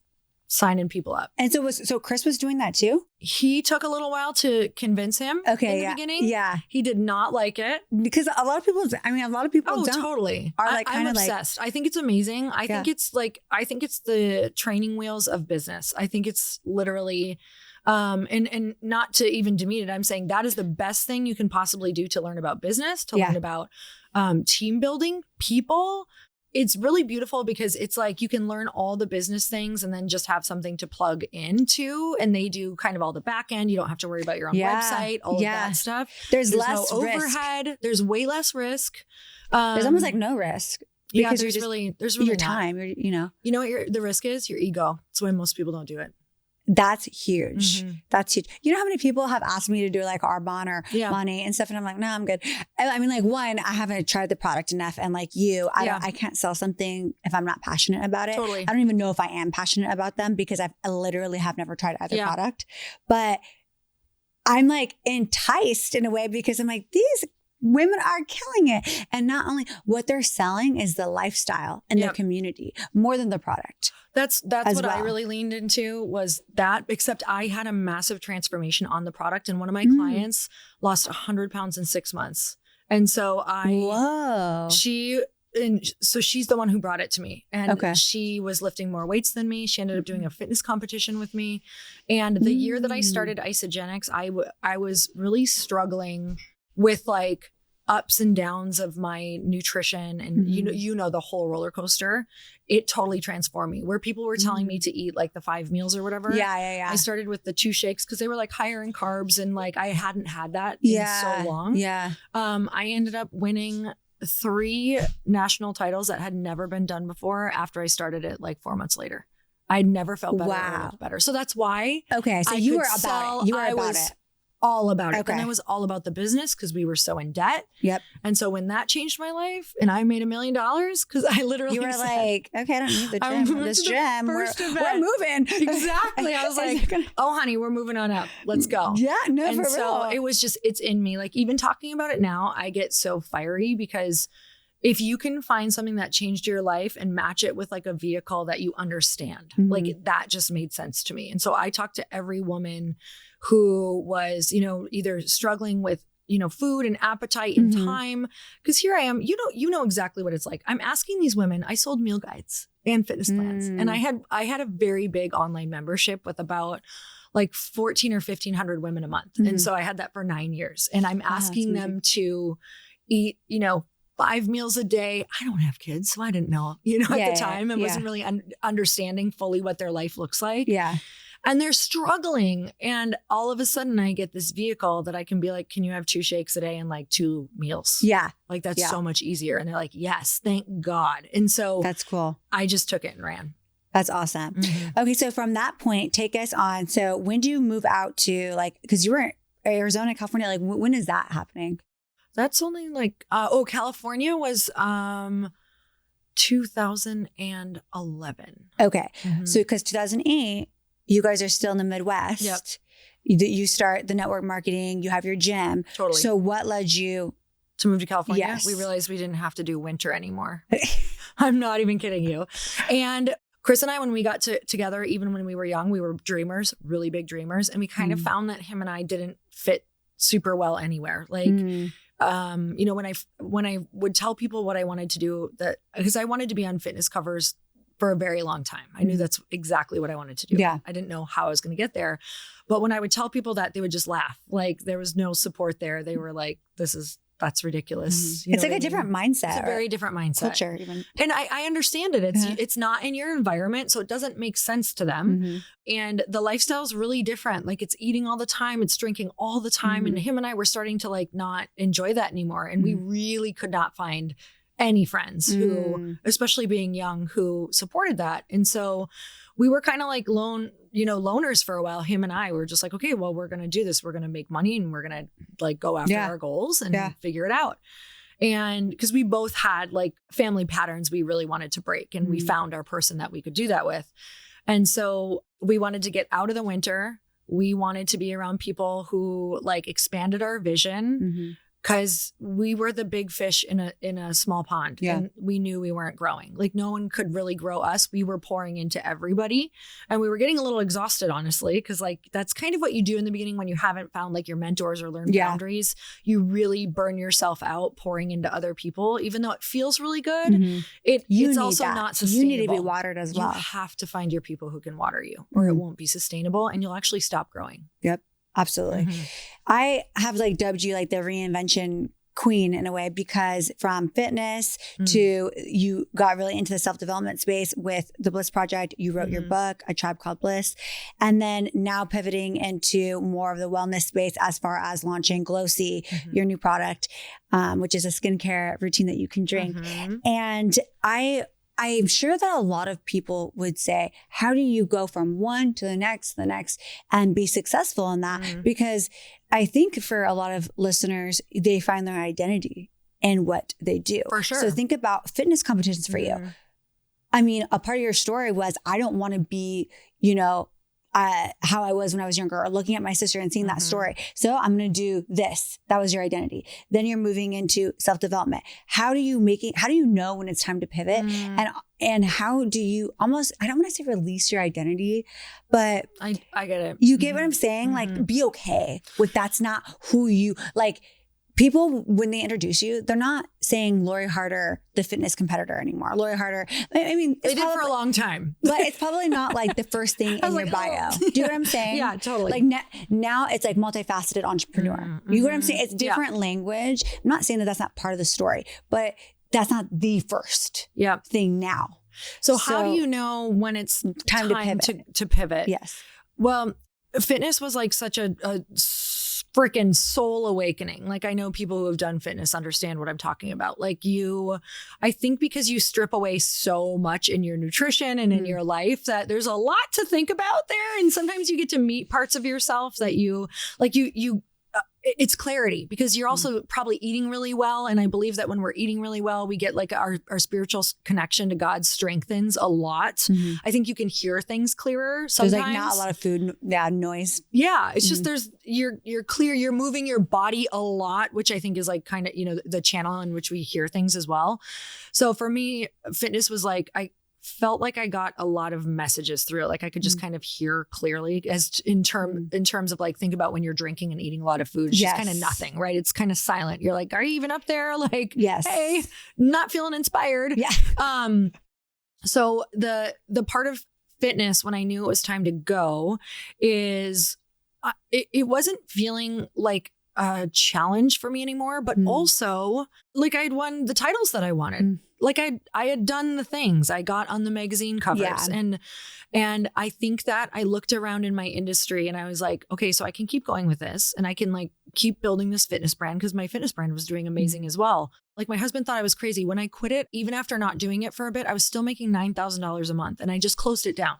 signing people up. And so Chris was doing that too? He took a little while to convince him in the beginning. Yeah. He did not like it. Because a lot of people don't. Totally. Are like I'm obsessed. I think it's amazing. I think it's the training wheels of business. I think it's literally, and not to even demean it, I'm saying that is the best thing you can possibly do to learn about business, to learn about team building, people. It's really beautiful because it's like you can learn all the business things and then just have something to plug into. And they do kind of all the back end. You don't have to worry about your own website, all of that stuff. There's less no risk. Overhead. There's way less risk. There's almost like no risk. Because there's really your time. You know what the risk is? Your ego. That's why most people don't do it. That's huge. That's huge. You know how many people have asked me to do like Arbonne or money and stuff, and I'm like, no, I'm good. I mean, like, one, I haven't tried the product enough, and like you, I can't sell something if I'm not passionate about it. Totally. I don't even know if I am passionate about them because I literally have never tried either product. But I'm like enticed in a way because I'm like, these women are killing it. And not only what they're selling is the lifestyle and the community more than the product. That's what I really leaned into was that, except I had a massive transformation on the product. And one of my clients lost 100 pounds in 6 months. And so she's the one who brought it to me. And she was lifting more weights than me. She ended up doing a fitness competition with me. And the year that I started Isogenics, I was really struggling with like ups and downs of my nutrition and you know the whole roller coaster, it totally transformed me. Where people were telling me to eat like the 5 meals or whatever. Yeah. I started with the 2 shakes because they were like higher in carbs and like I hadn't had that in so long. Yeah. I ended up winning 3 national titles that had never been done before after I started it like 4 months later. I'd never felt better or looked better. So that's why. Okay. So you were about it. You were about it. All about it. Okay. And it was all about the business because we were so in debt. Yep. And so when that changed my life and I made $1 million, because I literally you were said, like, okay, I don't need the gym. This gym. We're moving. Exactly. I was like, oh, honey, we're moving on up. Let's go. Yeah, no, and for so real. it was just, it's in me. Like even talking about it now, I get so fiery because if you can find something that changed your life and match it with like a vehicle that you understand, like that just made sense to me. And so I talked to every woman who was, you know, either struggling with, you know, food and appetite and time. Because here I am, you know exactly what it's like. I'm asking these women, I sold meal guides and fitness plans. And I had a very big online membership with about like 1,400 or 1,500 women a month. And so I had that for 9 years. And I'm asking them to eat, you know, 5 meals a day. I don't have kids, so I didn't know, you know, at the time and wasn't really understanding fully what their life looks like. Yeah. And they're struggling. And all of a sudden I get this vehicle that I can be like, can you have 2 shakes a day and like 2 meals? Yeah. Like that's so much easier. And they're like, yes, thank God. And so that's cool. I just took it and ran. That's awesome. Okay. So from that point, take us on. So when do you move out to like, because you were in Arizona, California, like when is that happening? That's only like, California was 2011. Okay. So because 2008, you guys are still in the Midwest. Yep. You start the network marketing, you have your gym. Totally. So what led you to move to California? Yes. We realized we didn't have to do winter anymore. I'm not even kidding you. And Chris and I, when we got together, even when we were young, we were dreamers, really big dreamers. And we kind of found that him and I didn't fit super well anywhere. Like, you know, when I would tell people what I wanted to do, that because I wanted to be on fitness covers for a very long time. I knew that's exactly what I wanted to do. Yeah. I didn't know how I was going to get there. But when I would tell people that, they would just laugh. Like there was no support there. They were like, that's ridiculous. You it's know like a different mindset. It's a very different mindset. Culture even. And I understand it. It's not in your environment, so it doesn't make sense to them. And the lifestyle is really different. Like it's eating all the time, it's drinking all the time. And him and I were starting to like not enjoy that anymore. And we really could not find any friends who, especially being young, who supported that. And so we were kind of like loners for a while. Him and I were just like, okay, well, we're going to do this. We're going to make money and we're going to like go after our goals and figure it out. And because we both had like family patterns we really wanted to break, and we found our person that we could do that with. And so we wanted to get out of the winter. We wanted to be around people who like expanded our vision. Because we were the big fish in a small pond, and we knew we weren't growing. Like no one could really grow us. We were pouring into everybody, and we were getting a little exhausted, honestly, because like that's kind of what you do in the beginning when you haven't found like your mentors or learned boundaries. You really burn yourself out pouring into other people, even though it feels really good. It's also not sustainable. You need to be watered as well. You have to find your people who can water you, or it won't be sustainable, and you'll actually stop growing. Yep. Absolutely. I have like dubbed you like the reinvention queen in a way, because from fitness to you got really into the self-development space with the Bliss Project. You wrote your book, A Tribe Called Bliss, and then now pivoting into more of the wellness space as far as launching Glow-See, your new product, which is a skincare routine that you can drink. And I'm sure that a lot of people would say, how do you go from one to the next, and be successful in that? Because I think for a lot of listeners, they find their identity in what they do. For sure. So think about fitness competitions for you. I mean, a part of your story was, I don't want to be, you know, how I was when I was younger, or looking at my sister and seeing that story. So I'm going to do this. That was your identity. Then you're moving into self-development. How do you know when it's time to pivot? And how do you almost, I don't want to say release your identity, but I get it. You get what I'm saying? Like be okay with that's not who you, like people, when they introduce you, they're not saying Lori Harder, the fitness competitor anymore. Lori Harder. I mean, they did for a long time, but it's probably not like the first thing in your bio. Do you know what I'm saying? Yeah, totally. Like now it's like multifaceted entrepreneur. You know what I'm saying? It's different language. I'm not saying that that's not part of the story, but that's not the first thing now. So how do you know when it's time to pivot? Yes. Well, fitness was like such a freaking soul awakening. Like I know people who have done fitness understand what I'm talking about. Like I think because you strip away so much in your nutrition and in your life that there's a lot to think about there. And sometimes you get to meet parts of yourself that it's clarity because you're also probably eating really well. And I believe that when we're eating really well, we get like our spiritual connection to God strengthens a lot. I think you can hear things clearer sometimes. There's like not a lot of food noise. Yeah. It's just you're clear. You're moving your body a lot, which I think is like kind of, the channel in which we hear things as well. So for me, fitness was like, I felt like I got a lot of messages through it. Like I could just kind of hear clearly as in terms of like, think about when you're drinking and eating a lot of food, it's just kind of nothing, right? It's kind of silent. You're like, are you even up there? Like, hey, not feeling inspired. Yeah. So the part of fitness when I knew it was time to go is it wasn't feeling like a challenge for me anymore, but also like I'd won the titles that I wanted. Like I had done the things I got on the magazine covers and I think that I looked around in my industry and I was like, okay, so I can keep going with this and I can like keep building this fitness brand because my fitness brand was doing amazing as well. Like my husband thought I was crazy. When I quit it, even after not doing it for a bit, I was still making $9,000 a month and I just closed it down.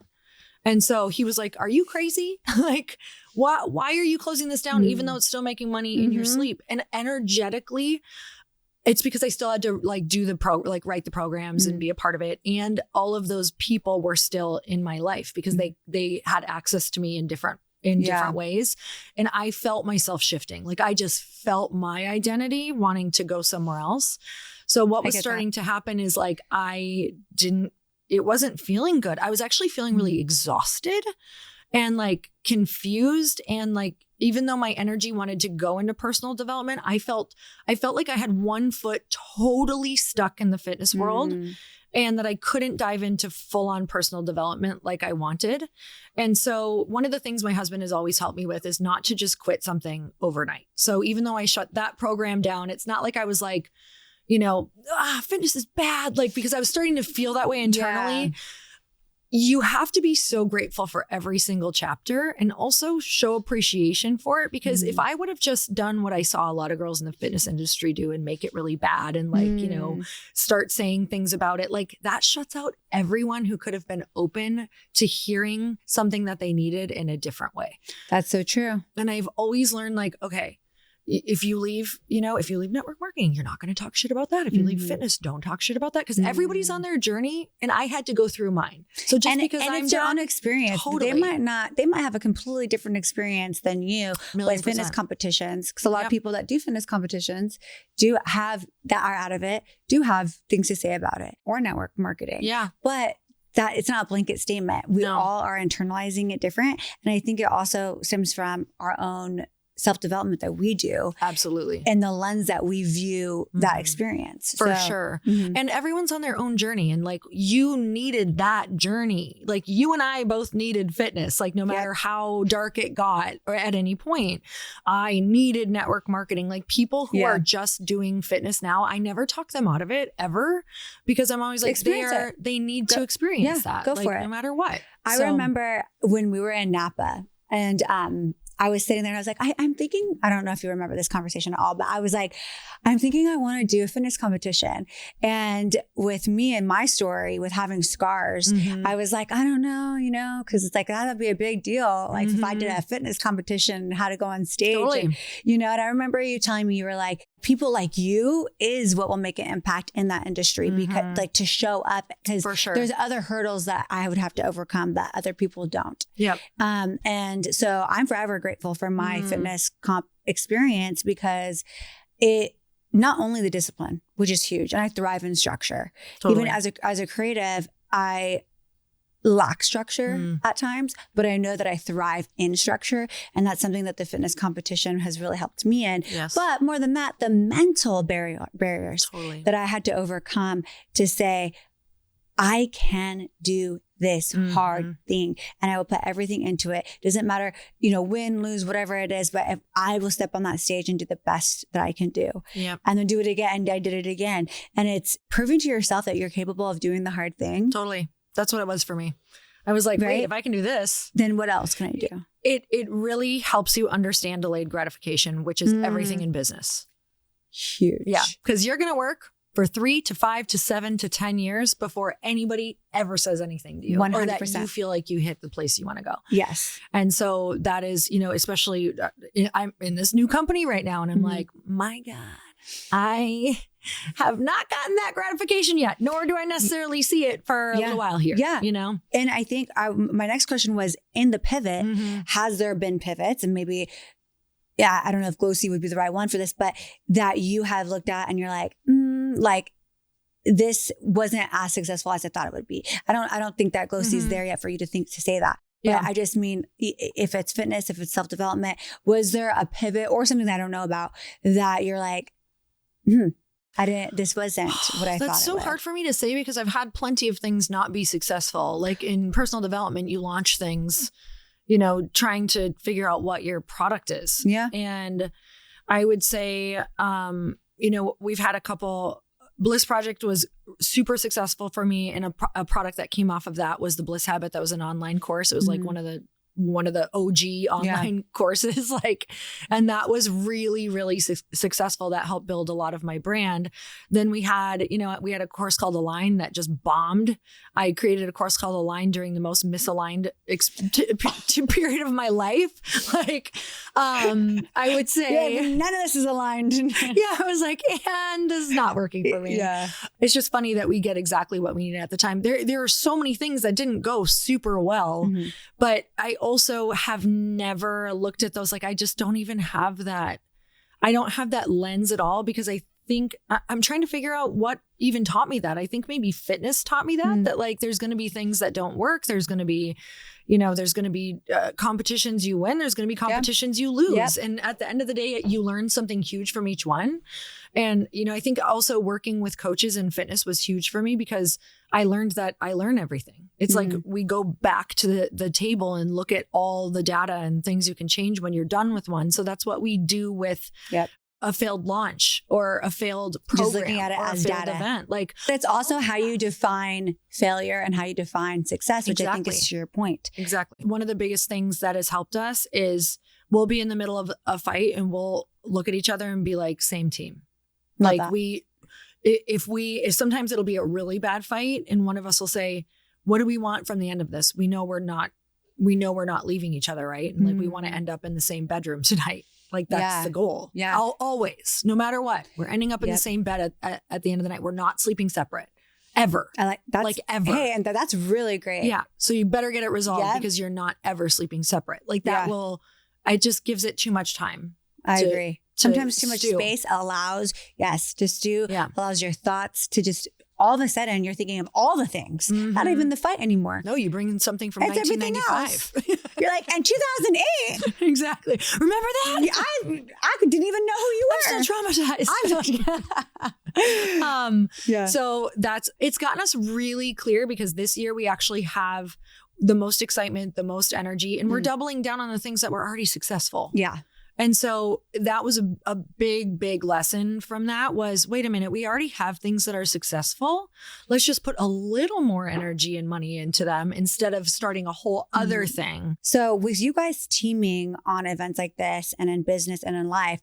And so he was like, are you crazy? Like, why are you closing this down even though it's still making money in your sleep? And energetically, it's because I still had to like write the programs and be a part of it. And all of those people were still in my life because they had access to me in different ways. And I felt myself shifting. Like I just felt my identity wanting to go somewhere else. So what was starting to happen is like, it wasn't feeling good. I was actually feeling really exhausted and like confused. And like, even though my energy wanted to go into personal development, I felt like I had one foot totally stuck in the fitness world and that I couldn't dive into full on personal development like I wanted. And so one of the things my husband has always helped me with is not to just quit something overnight. So even though I shut that program down, it's not like I was like, fitness is bad. Like, because I was starting to feel that way internally. Yeah. You have to be so grateful for every single chapter and also show appreciation for it. Because if I would have just done what I saw a lot of girls in the fitness industry do and make it really bad and like, start saying things about it, like that shuts out everyone who could have been open to hearing something that they needed in a different way. That's so true. And I've always learned like, okay, if you leave network marketing, you're not going to talk shit about that. If you leave fitness, don't talk shit about that because everybody's on their journey and I had to go through mine. So just because I'm it's your own experience, they might have a completely different experience than you with fitness competitions. Because a lot of people that do fitness competitions do have that are out of it, do have things to say about it or network marketing. Yeah. But that it's not a blanket statement. We all are internalizing it different. And I think it also stems from our own self-development that we do. Absolutely. And the lens that we view that experience. For sure. And everyone's on their own journey. And like you needed that journey. Like you and I both needed fitness. Like no matter how dark it got or at any point, I needed network marketing. Like people who are just doing fitness now, I never talk them out of it ever because I'm always like, they need to experience that. Go for it. No matter what. I remember when we were in Napa and, I was sitting there and I was like, I'm thinking, I don't know if you remember this conversation at all, but I was like, I'm thinking I want to do a fitness competition. And with me and my story with having scars, I was like, I don't know, because it's like, that'd be a big deal. Like if I did a fitness competition, how to go on stage. Totally. And, and I remember you telling me, you were like, people like you is what will make an impact in that industry because like to show up because there's other hurdles that I would have to overcome that other people don't. Yep. And so I'm forever grateful for my fitness comp experience because it not only the discipline, which is huge, and I thrive in structure. Totally. Even as a creative, I lack structure at times, but I know that I thrive in structure. And that's something that the fitness competition has really helped me in. Yes. But more than that, the mental barriers Totally. that I had to overcome to say, I can do this hard thing and I will put everything into it. Doesn't matter, win, lose, whatever it is, but if I will step on that stage and do the best that I can do. Yep. And then do it again. And I did it again. And it's proving to yourself that you're capable of doing the hard thing. Totally. That's what it was for me. I was like, wait, if I can do this, then what else can I do? It really helps you understand delayed gratification, which is everything in business. Huge. Yeah. Because you're going to work for 3 to 5 to 7 to 10 years before anybody ever says anything to you 100%. or that you feel like you hit the place you want to go. Yes. And so that is, especially I'm in this new company right now and I'm like, my God, I have not gotten that gratification yet, nor do I necessarily see it for a little while here. Yeah. And I think my next question was, in the pivot, has there been pivots? And maybe, I don't know if Glossy would be the right one for this, but that you have looked at and you're like, this wasn't as successful as I thought it would be. I don't think that Glossy is there yet for you to say that. But I just mean, if it's fitness, if it's self-development, was there a pivot or something that I don't know about that you're like, this wasn't what I thought. That's so hard for me to say because I've had plenty of things not be successful. Like in personal development, you launch things, trying to figure out what your product is. Yeah. And I would say, we've had a couple. Bliss Project was super successful for me. And a product that came off of that was the Bliss Habit. That was an online course. It was like one of the OG online courses, and that was really, really successful. That helped build a lot of my brand. Then we had a course called Align that just bombed. I created a course called Align during the most misaligned period of my life. I would say none of this is aligned. I was like, and this is not working for me. Yeah. It's just funny that we get exactly what we needed at the time. There are so many things that didn't go super well, but I also have never looked at those. I just don't even have that. I don't have that lens at all because I think I'm trying to figure out what even taught me that. I think maybe fitness taught me that, there's going to be things that don't work. There's going to be, competitions you win. There's going to be competitions you lose. Yep. And at the end of the day, you learn something huge from each one. And, I think also working with coaches in fitness was huge for me because I learned that I learn everything. It's like we go back to the table and look at all the data and things you can change when you're done with one. So that's what we do with a failed launch or a failed program, just looking at it as data event. It's also how you define failure and how you define success, which I think is to your point. Exactly. One of the biggest things that has helped us is we'll be in the middle of a fight and we'll look at each other and be like, same team. If sometimes it'll be a really bad fight and one of us will say, what do we want from the end of this? We know we're not leaving each other, right? And we want to end up in the same bedroom tonight. That's the goal. Yeah. Always, no matter what, we're ending up in the same bed at the end of the night. We're not sleeping separate ever. I like that. Ever. Hey, and that's really great. Yeah. So you better get it resolved because you're not ever sleeping separate. It just gives it too much time. I agree. Sometimes too much space allows your thoughts to just, all of a sudden you're thinking of all the things, not even the fight anymore. No, you bring in something from 1995. You're like, and 2008. Exactly. Remember that? I didn't even know who you were. I'm still traumatized. So it's gotten us really clear because this year we actually have the most excitement, the most energy, and we're doubling down on the things that were already successful. Yeah. And so that was a big, big lesson from that was, wait a minute, we already have things that are successful. Let's just put a little more energy and money into them instead of starting a whole other thing. So with you guys teaming on events like this and in business and in life,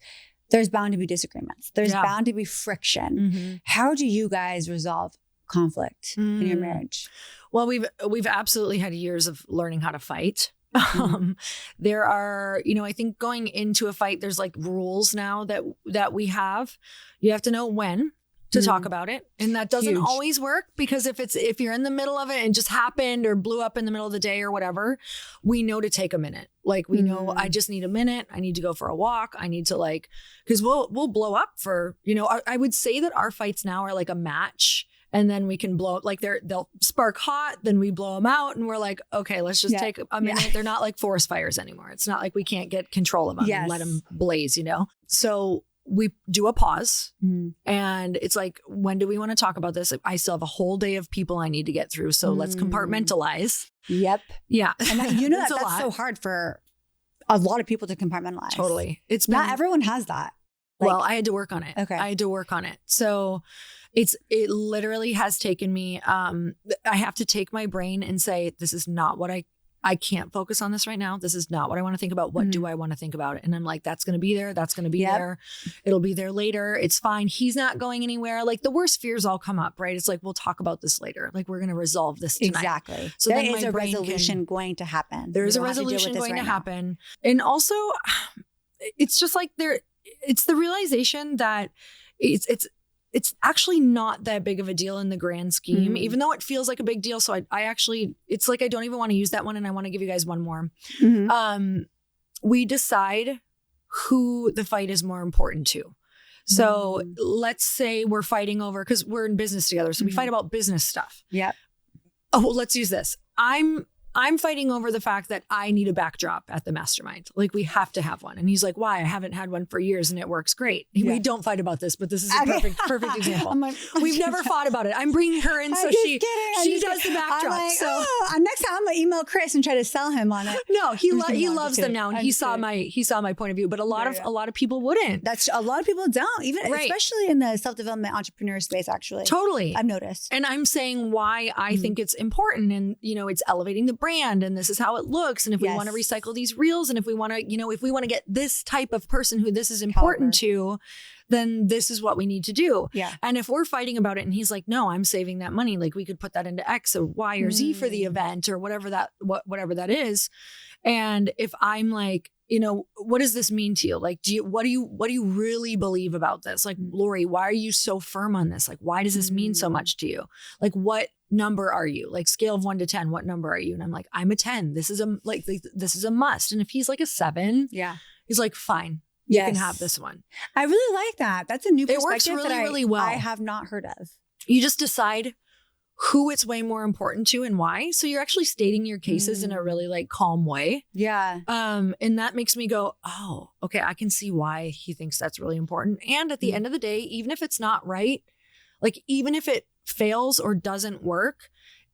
there's bound to be disagreements. There's bound to be friction. How do you guys resolve conflict in your marriage? Well, we've absolutely had years of learning how to fight. There are, I think going into a fight, there's rules now that we have. You have to know when to talk about it. And that doesn't always work because if you're in the middle of it and just happened or blew up in the middle of the day or whatever, we know to take a minute. We know I just need a minute. I need to go for a walk. I need to because we'll blow up for, I would say that our fights now are like a match. and then we can blow, like they'll spark hot, then we blow them out, and we're like, okay, let's just take a minute. They're not like forest fires anymore. It's not like we can't get control of them and let them blaze, So we do a pause, and it's like, when do we want to talk about this? I still have a whole day of people I need to get through. So let's compartmentalize. Yep. Yeah. And that's so hard for a lot of people to compartmentalize. Totally. Not everyone has that. Well, I had to work on it. Okay. I had to work on it. So it literally has taken me, I have to take my brain and say, this is not what I can't focus on this right now. This is not what I want to think about. What do I want to think about? And I'm like, that's going to be there. That's going to be there. It'll be there later. It's fine. He's not going anywhere. Like the worst fears all come up, right? It's like, we'll talk about this later. Like we're going to resolve this tonight. Exactly. So there is a resolution going to happen. There is a resolution going to happen. And also it's just like it's the realization that it's actually not that big of a deal in the grand scheme, even though it feels like a big deal. So I actually, it's like, I don't even want to use that one. And I want to give you guys one more. We decide who the fight is more important to. So let's say we're fighting over, because we're in business together. So we fight about business stuff. Yep. Oh, well, let's use this. I'm fighting over the fact that I need a backdrop at the mastermind. Like we have to have one. And he's like, why? I haven't had one for years and it works great. We don't fight about this, but this is a perfect example. We've never fought about it. I'm bringing her in so she does the backdrop. Like, next time I'm gonna email Chris and try to sell him on it. No, he loves them now, and he saw my point of view. But a lot of people wouldn't. That's a lot of people don't, even especially in the self-development entrepreneur space. Actually, totally, I've noticed. And I'm saying why I think it's important, and it's elevating the brand, and this is how it looks, and if we want to recycle these reels, and if we want to get this type of person who this is important to, then this is what we need to do. Yeah. And if we're fighting about it and he's like, no, I'm saving that money, like we could put that into X or Y or Z for the event or whatever that is. And if I'm like, what does this mean to you? Like, what do you really believe about this? Like, Lori, why are you so firm on this? Like, why does this mean so much to you? Like, what number are you? Like, scale of 1 to 10, what number are you? And I'm like, I'm a 10. This is a must. And if he's like a 7, he's like, fine. You can have this one. I really like that. That's a new perspective. It works really well. I have not heard of. You just decide who it's way more important to and why. So you're actually stating your cases in a really like calm way. Yeah. And that makes me go, oh, okay, I can see why he thinks that's really important. And at the end of the day, even if it's not right, like even if it fails or doesn't work,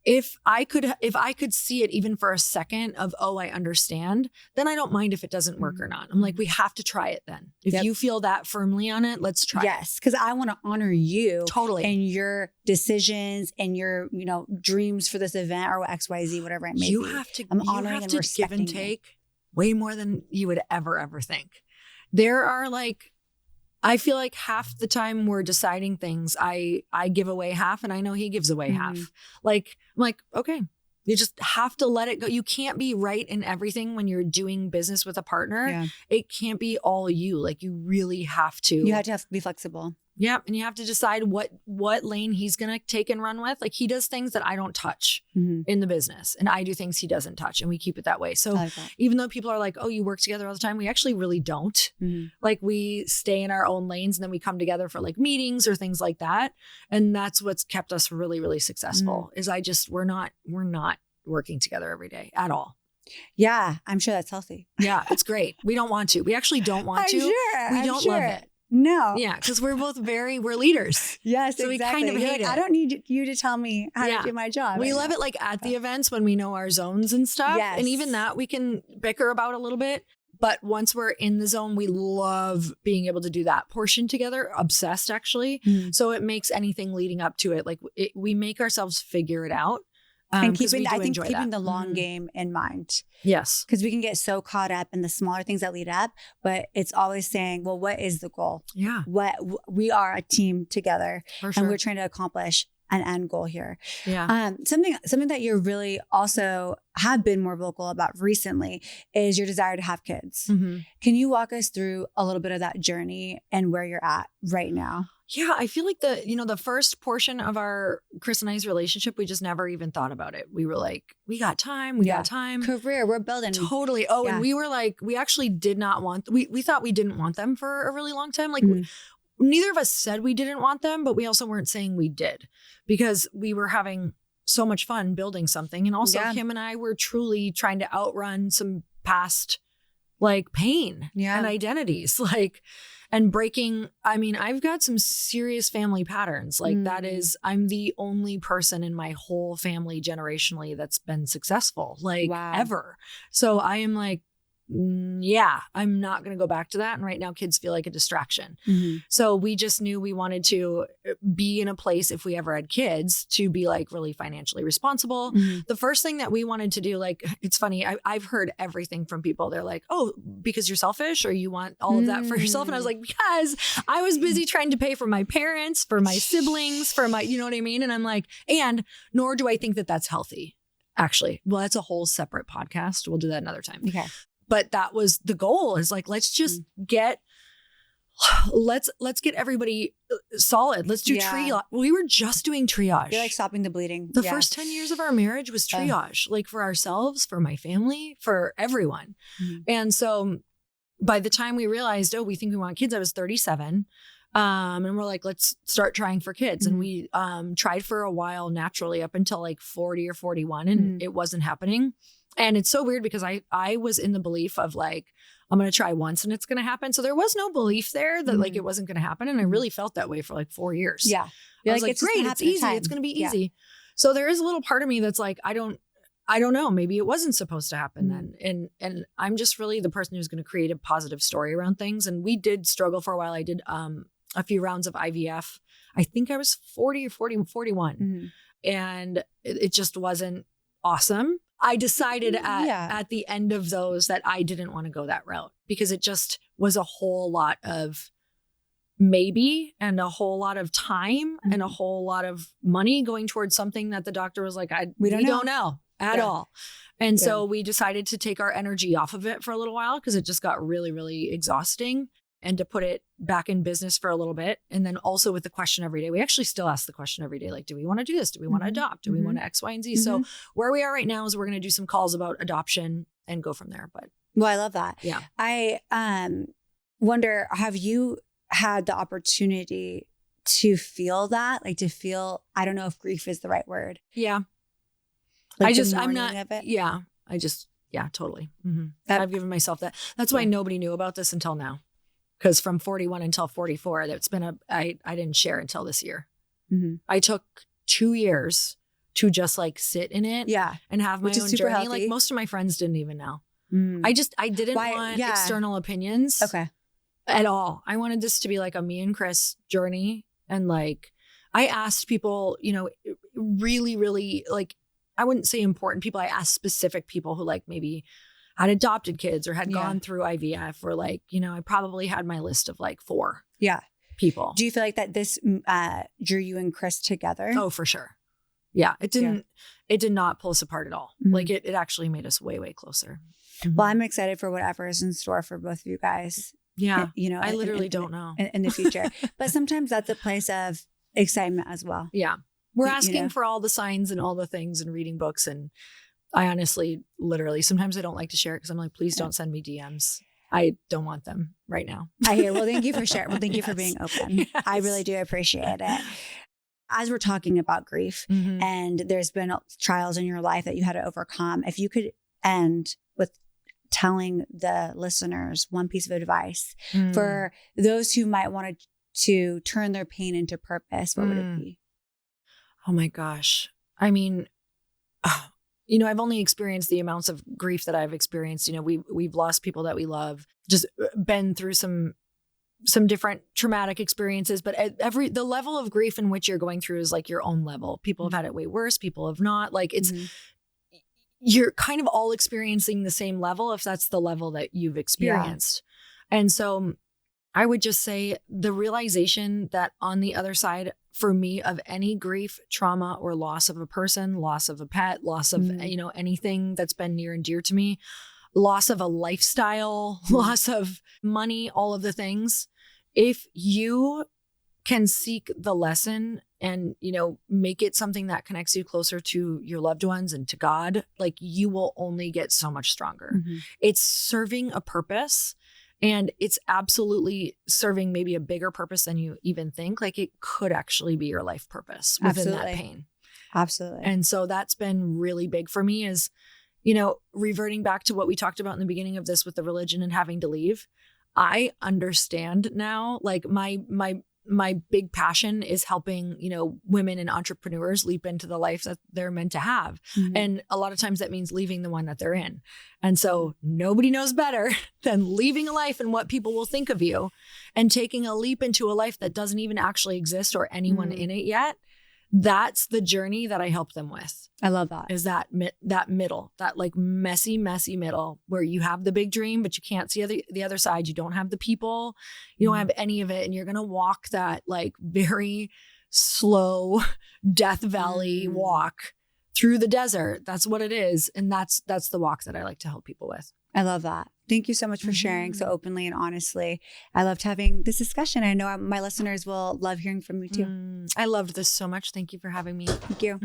if I could see it even for a second of, oh, I understand, then I don't mind if it doesn't work or not. I'm like, we have to try it then. If you feel that firmly on it, let's try it. Yes, because I want to honor you totally and your decisions and your, dreams for this event or XYZ, whatever it may be. I'm honoring and respecting give and take way more than you would ever think. There are like, I feel like half the time we're deciding things, I give away half and I know he gives away half. Like, I'm like, okay, you just have to let it go. You can't be right in everything when you're doing business with a partner. Yeah. It can't be all you. Like you really have to. You have to be flexible. Yeah. And you have to decide what lane he's going to take and run with. Like he does things that I don't touch in the business and I do things he doesn't touch and we keep it that way. So even though people are like, oh, you work together all the time, we actually really don't. Like we stay in our own lanes and then we come together for like meetings or things like that. And that's what's kept us really, really successful is we're not working together every day at all. Yeah. I'm sure that's healthy. Yeah. It's great. We don't want to. We actually don't want to. We don't love it. No. Yeah, because we're both we're leaders. Yes, so exactly. we kind of hate it. I don't need you to tell me how to do my job. We love it like at the events when we know our zones and stuff. Yes. And even that we can bicker about a little bit. But once we're in the zone, we love being able to do that portion together. Obsessed, actually. So it makes anything leading up to it, like we make ourselves figure it out. And keeping the long game in mind. Yes. Because we can get so caught up in the smaller things that lead up, but it's always saying, well, what is the goal? Yeah. We are a team together and we're trying to accomplish an end goal here. Yeah. Something that you really also have been more vocal about recently is your desire to have kids. Can you walk us through a little bit of that journey and where you're at right now? Yeah, I feel like the first portion of our Chris and I's relationship, we just never even thought about it. We were like, we got time. We got time. Career, we're building. Totally. Oh, and we were like, we actually did not want, we thought we didn't want them for a really long time. Like neither of us said we didn't want them, but we also weren't saying we did because we were having so much fun building something. And also Kim and I were truly trying to outrun some past like pain and identities, like, and breaking. I mean, I've got some serious family patterns. Like that is, I'm the only person in my whole family generationally that's been successful, like ever. So I am like, I'm not going to go back to that. And right now kids feel like a distraction. So we just knew we wanted to be in a place, if we ever had kids, to be like really financially responsible. The first thing that we wanted to do, like, it's funny, I've heard everything from people. They're like, oh, because you're selfish or you want all of that for yourself. And I was like, because I was busy trying to pay for my parents, for my siblings, for my, you know what I mean? And I'm like, and nor do I think that that's healthy, actually. Well, that's a whole separate podcast. We'll do that another time. Okay. But that was the goal, is like, let's just let's get everybody solid. Let's do triage. We were just doing triage. You're like stopping the bleeding. The first 10 years of our marriage was triage, like for ourselves, for my family, for everyone. And so by the time we realized, we think we want kids, I was 37. And we're like, let's start trying for kids. And we tried for a while naturally up until like 40 or 41 and it wasn't happening. And it's so weird because I was in the belief of like, I'm going to try once and it's going to happen. So there was no belief there that like it wasn't going to happen. And I really felt that way for like 4 years. Yeah. I was like, great, it's easy. It's going to be easy. So there is a little part of me that's like, I don't know. Maybe it wasn't supposed to happen then. And I'm just really the person who's going to create a positive story around things. And we did struggle for a while. I did a few rounds of IVF. I think I was 40 or 41. And it just wasn't awesome. I decided at the end of those that I didn't want to go that route because it just was a whole lot of maybe and a whole lot of time and a whole lot of money going towards something that the doctor was like, we don't know at all. And so we decided to take our energy off of it for a little while because it just got really, really exhausting, and to put it back in business for a little bit. And then also with the question every day, we actually still ask the question every day, like, do we want to do this? Do we want to adopt? Do we want to X, Y, and Z? So where we are right now is we're going to do some calls about adoption and go from there. But well, I love that. Yeah. I wonder, have you had the opportunity to feel that? Like to feel, I don't know if grief is the right word. Yeah. Like I'm not, of it? Yeah, totally. I've given myself that. That's why nobody knew about this until now. Because from 41 until 44, that's been I didn't share until this year. I took 2 years to just like sit in it and have my own journey. Healthy. Like most of my friends didn't even know. I didn't want external opinions at all. I wanted this to be like a me and Chris journey. And like, I asked people, you know, really, really like, I wouldn't say important people. I asked specific people who like maybe had adopted kids or had gone through IVF, or like, you know, I probably had my list of like 4 people. Do you feel like that this drew you and Chris together? Oh, for sure. Yeah. It did not pull us apart at all. Like it actually made us way, way closer. Well, I'm excited for whatever is in store for both of you guys. Yeah. You know, I literally don't know in the future, but sometimes that's a place of excitement as well. Yeah. We're asking for all the signs and all the things and reading books, and I honestly, literally, sometimes I don't like to share it because I'm like, please don't send me DMs. I don't want them right now. I hear. Well, thank you for sharing. Well, thank you for being open. Yes. I really do appreciate it. As we're talking about grief and there's been trials in your life that you had to overcome, if you could end with telling the listeners one piece of advice for those who might want to turn their pain into purpose, what would it be? Oh my gosh. I mean, you know, I've only experienced the amounts of grief that I've experienced. You know, we've lost people that we love, just been through some different traumatic experiences, but the level of grief in which you're going through is like your own level. People have had it way worse. People have not. Like it's, you're kind of all experiencing the same level if that's the level that you've experienced. And so I would just say the realization that on the other side, for me, of any grief, trauma, or loss of a person, loss of a pet, loss of, you know, anything that's been near and dear to me, loss of a lifestyle, loss of money, all of the things. If you can seek the lesson and, you know, make it something that connects you closer to your loved ones and to God, like you will only get so much stronger. It's serving a purpose. And it's absolutely serving maybe a bigger purpose than you even think. Like it could actually be your life purpose within that pain. Absolutely. And so that's been really big for me is, reverting back to what we talked about in the beginning of this with the religion and having to leave. I understand now, like my big passion is helping, women and entrepreneurs leap into the life that they're meant to have. Mm-hmm. And a lot of times that means leaving the one that they're in. And so nobody knows better than leaving a life and what people will think of you and taking a leap into a life that doesn't even actually exist or anyone in it yet. That's the journey that I help them with. I love that. Is that middle, that like messy middle where you have the big dream, but you can't see the other side. You don't have the people, you don't have any of it. And you're going to walk that like very slow Death Valley walk through the desert. That's what it is. And that's the walk that I like to help people with. I love that. Thank you so much for sharing so openly and honestly. I loved having this discussion. I know my listeners will love hearing from you too. I loved this so much. Thank you for having me. Thank you.